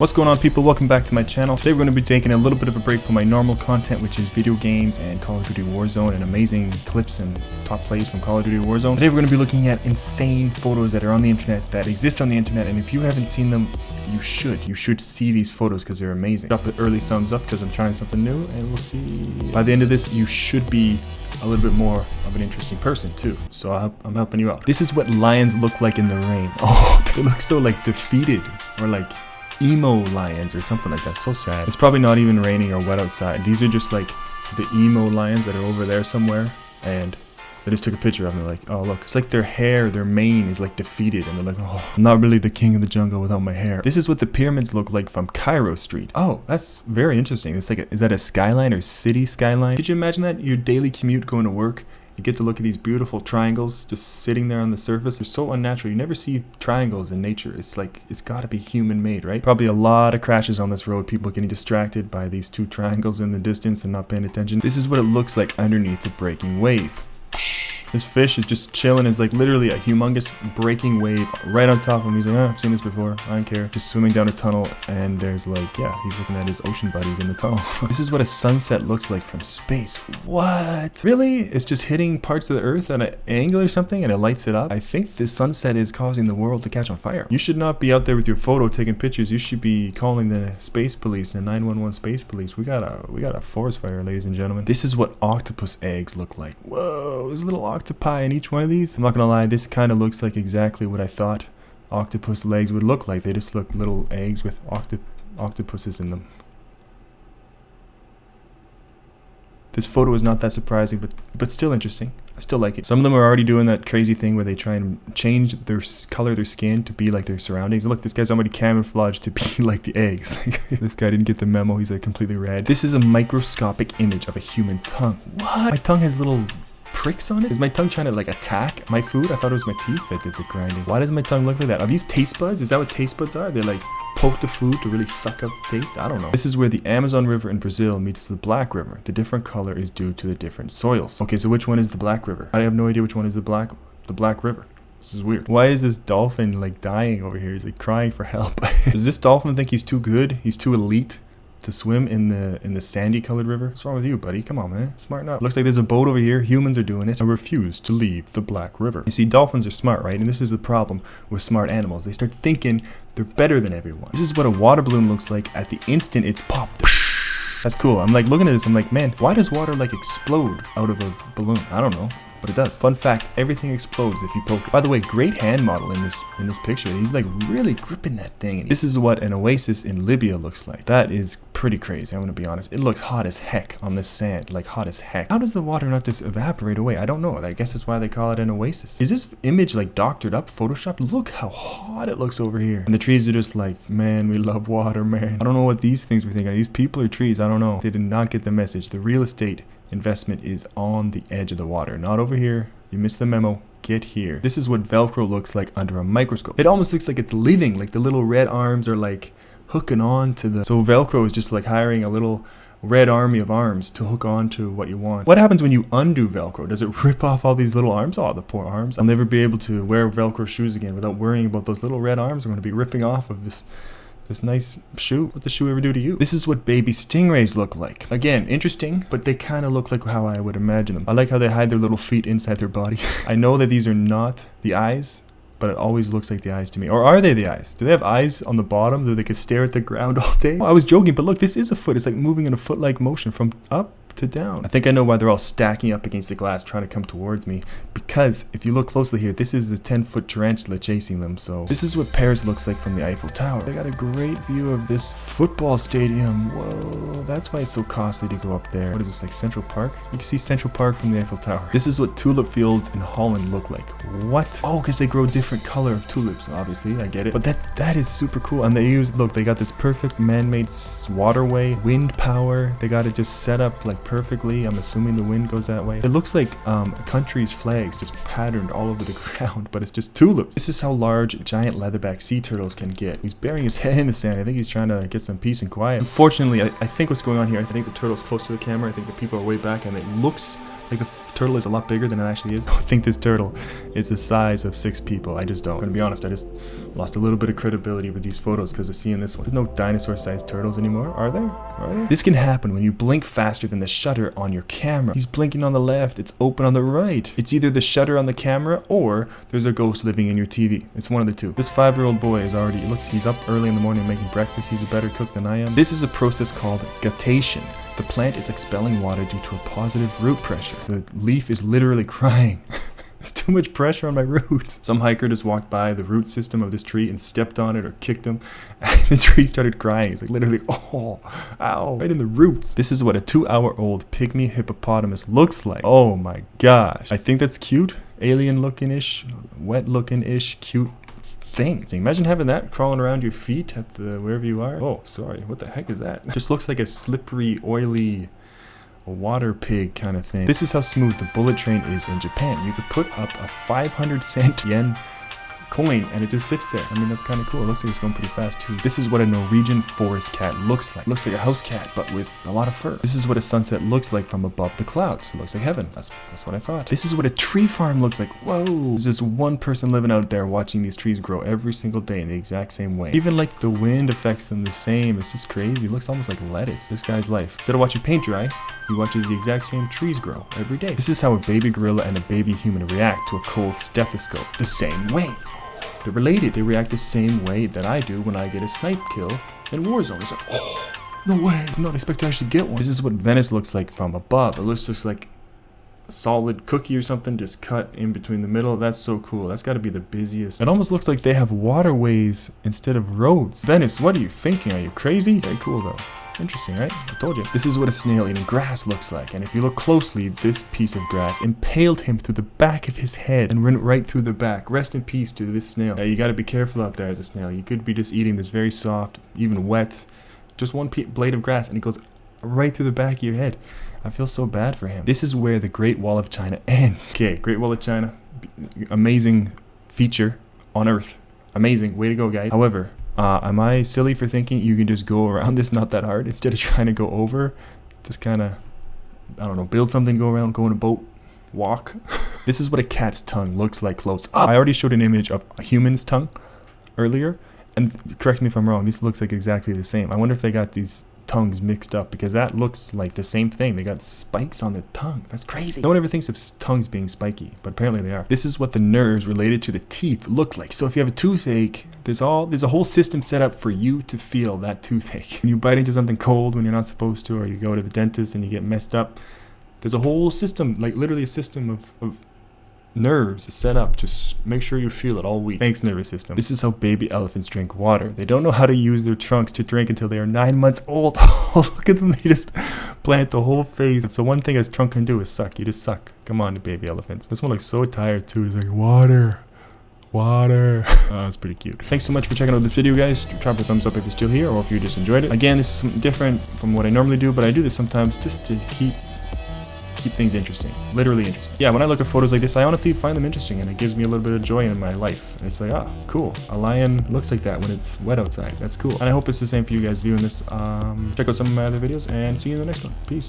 What's going on, people? Welcome back to my channel. Today we're going to be taking a little bit of a break from my normal content, which is video games and Call of Duty Warzone and amazing clips and top plays from Call of Duty Warzone. Today we're going to be looking at insane photos that are on the internet, that exist on the internet, and if you haven't seen them, you should see these photos because they're amazing. Drop an early thumbs up because I'm trying something new, and we'll see. By the end of this, you should be a little bit more of an interesting person too, so I'm helping you out. This is what lions look like in the rain. Oh, they look so like defeated, or like emo lions or something like that. So sad. It's probably not even raining or wet outside. These are just like the emo lions that are over there somewhere, and they just took a picture of them. They're like, oh look, it's like their hair, their mane is like defeated, and they're like, oh, I'm not really the king of the jungle without my hair. This is what the pyramids look like from Cairo Street. Oh, that's very interesting. It's like is that a skyline or city skyline? Could you imagine that? Your daily commute going to work, you get to look at these beautiful triangles just sitting there on the surface. They're so unnatural. You never see triangles in nature. It's like, it's gotta be human made, right? Probably a lot of crashes on this road, people getting distracted by these two triangles in the distance and not paying attention. This is what it looks like underneath the breaking wave. This fish is just chilling. It's like literally a humongous breaking wave right on top of him. He's like, oh, I've seen this before, I don't care. Just swimming down a tunnel, and there's like, yeah, he's looking at his ocean buddies in the tunnel. This is what a sunset looks like from space. What? Really? It's just hitting parts of the earth at an angle or something, and it lights it up? I think this sunset is causing the world to catch on fire. You should not be out there with your photo taking pictures. You should be calling the space police, the 911 space police. We got a forest fire, ladies and gentlemen. This is what octopus eggs look like. Whoa, there's little octopi in each one of these. I'm not gonna lie, this kind of looks like exactly what I thought octopus legs would look like. They just look little eggs with octopuses in them. This photo is not that surprising, but still interesting. I still like it. Some of them are already doing that crazy thing where they try and change their color, their skin to be like their surroundings. Look, this guy's already camouflaged to be like the eggs. This guy didn't get the memo. He's like completely red. This is a microscopic image of a human tongue. What? My tongue has little pricks on it? Is my tongue trying to like attack my food? I thought it was my teeth that did the grinding. Why does my tongue look like that? Are these taste buds? Is that what taste buds are? They like poke the food to really suck out the taste? I don't know. This is where the Amazon River in Brazil meets the Black River. The different color is due to the different soils. Okay, so which one is the Black River? I have no idea which one is the Black River. This is weird. Why is this dolphin like dying over here? He's like crying for help. Does this dolphin think he's too good? He's too elite to swim in the sandy colored river? What's wrong with you, buddy? Come on, man. Smarten up. Looks like there's a boat over here. Humans are doing it. I refuse to leave the Black River. You see, dolphins are smart, right? And this is the problem with smart animals. They start thinking they're better than everyone. This is what a water balloon looks like at the instant it's popped. That's cool. I'm like looking at this. I'm like, man, why does water like explode out of a balloon? I don't know, but it does. Fun fact, everything explodes if you poke it. By the way, great hand model in this picture. He's like really gripping that thing. This is what an oasis in Libya looks like. That is pretty crazy, I'm gonna be honest. It looks hot as heck on this sand, like hot as heck. How does the water not just evaporate away? I don't know. I guess that's why they call it an oasis. Is this image like doctored up, photoshopped? Look how hot it looks over here. And the trees are just like, man, we love water, man. I don't know what these things were thinking. These people are trees, I don't know. They did not get the message. The real estate investment is on the edge of the water, not over here. You missed the memo. Get here. This is what Velcro looks like under a microscope. It almost looks like it's living, like the little red arms are like hooking on to the... So Velcro is just like hiring a little red army of arms to hook on to what you want. What happens when you undo Velcro? Does it rip off all these little arms? Oh, the poor arms. I'll never be able to wear Velcro shoes again without worrying about those little red arms. I'm going to be ripping off of this nice shoe. What the shoe ever do to you? This is what baby stingrays look like. Again, interesting, but they kind of look like how I would imagine them. I like how they hide their little feet inside their body. I know that these are not the eyes, but it always looks like the eyes to me. Or are they the eyes? Do they have eyes on the bottom so they could stare at the ground all day? Oh, I was joking, but look, this is a foot. It's like moving in a foot-like motion from up to down. I think I know why they're all stacking up against the glass trying to come towards me, because if you look closely here, this is a 10-foot tarantula chasing them. So this is what Paris looks like from the Eiffel Tower. They got a great view of this football stadium. Whoa, that's why it's so costly to go up there. What is this, like Central Park? You can see Central Park from the Eiffel Tower. This is what tulip fields in Holland look like. What? Oh, because they grow different color of tulips, obviously. I get it. But that is super cool. And they they got this perfect man-made waterway, wind power. They got it just set up like perfectly. I'm assuming the wind goes that way. It looks like a country's flags just patterned all over the ground, but it's just tulips. This is how large giant leatherback sea turtles can get. He's burying his head in the sand. I think he's trying to get some peace and quiet. Unfortunately, I think what's going on here, I think the turtle's close to the camera. I think the people are way back, and it looks like the turtle is a lot bigger than it actually is. I don't think this turtle is the size of 6 people. I just don't. I'm gonna be honest, I just lost a little bit of credibility with these photos because of seeing this one. There's no dinosaur-sized turtles anymore, are there? Are there? This can happen when you blink faster than the shutter on your camera. He's blinking on the left, it's open on the right. It's either the shutter on the camera or there's a ghost living in your TV. It's one of the two. This 5-year-old boy is already, he's up early in the morning making breakfast. He's a better cook than I am. This is a process called guttation. The plant is expelling water due to a positive root pressure. The leaf is literally crying. There's too much pressure on my roots. Some hiker just walked by the root system of this tree and stepped on it or kicked him. And the tree started crying. It's like literally, oh, ow, right in the roots. This is what a 2-hour-old pygmy hippopotamus looks like. Oh my gosh. I think that's cute. Alien looking-ish, wet looking-ish, cute thing. Imagine having that crawling around your feet at the wherever you are. Oh, sorry. What the heck is that? It just looks like a slippery, oily water pig kind of thing. This is how smooth the bullet train is in Japan. You could put up a 500-cent yen coin and it just sits there. I mean, that's kind of cool. It looks like it's going pretty fast too. This is what a Norwegian forest cat looks like. It looks like a house cat, but with a lot of fur. This is what a sunset looks like from above the clouds. It looks like heaven. That's what I thought. This is what a tree farm looks like. Whoa. There's just one person living out there watching these trees grow every single day in the exact same way. Even like the wind affects them the same. It's just crazy. It looks almost like lettuce. This guy's life. Instead of watching paint dry, he watches the exact same trees grow every day. This is how a baby gorilla and a baby human react to a cold stethoscope. The same way. They're related. They react the same way that I do when I get a snipe kill in Warzone. It's like, oh, no way. I did not expect to actually get one. This is what Venice looks like from above. It looks just like a solid cookie or something just cut in between the middle. That's so cool. That's got to be the busiest. It almost looks like they have waterways instead of roads. Venice, what are you thinking? Are you crazy? Very cool though. Interesting, right? I told you. This is what a snail eating grass looks like. And if you look closely, this piece of grass impaled him through the back of his head and went right through the back. Rest in peace to this snail. You gotta be careful out there as a snail. You could be just eating this very soft, even wet, just one blade of grass and it goes right through the back of your head. I feel so bad for him. This is where the Great Wall of China ends. Okay, Great Wall of China. Amazing feature on Earth. Amazing. Way to go, guys. However, am I silly for thinking you can just go around this not that hard instead of trying to go over? Just kind of, I don't know, build something, go around, go in a boat, walk. This is what a cat's tongue looks like close up. I already showed an image of a human's tongue earlier, and correct me if I'm wrong, this looks like exactly the same. I wonder if they got these tongues mixed up because that looks like the same thing. They got spikes on the tongue. That's crazy. No one ever thinks of tongues being spiky, but apparently they are. This is what the nerves related to the teeth look like. So if you have a toothache, there's a whole system set up for you to feel that toothache. When you bite into something cold when you're not supposed to, or you go to the dentist and you get messed up, there's a whole system, like literally a system of nerves set up to make sure you feel it all week. Thanks, nervous system. This is how baby elephants drink water. They don't know how to use their trunks to drink until they are 9 months old. Oh, look at them. They just plant the whole face. So one thing a trunk can do is suck. You just suck. Come on, baby elephants. This one looks so tired too. It's like, water. Water. It's pretty cute. Thanks so much for checking out this video, guys. Drop a thumbs up if you're still here or if you just enjoyed it. Again, this is something different from what I normally do, but I do this sometimes just to keep things interesting. Literally interesting. Yeah, when I look at photos like this, I honestly find them interesting and it gives me a little bit of joy in my life. And it's like, ah, cool. A lion looks like that when it's wet outside. That's cool. And I hope it's the same for you guys viewing this. Check out some of my other videos and see you in the next one. Peace.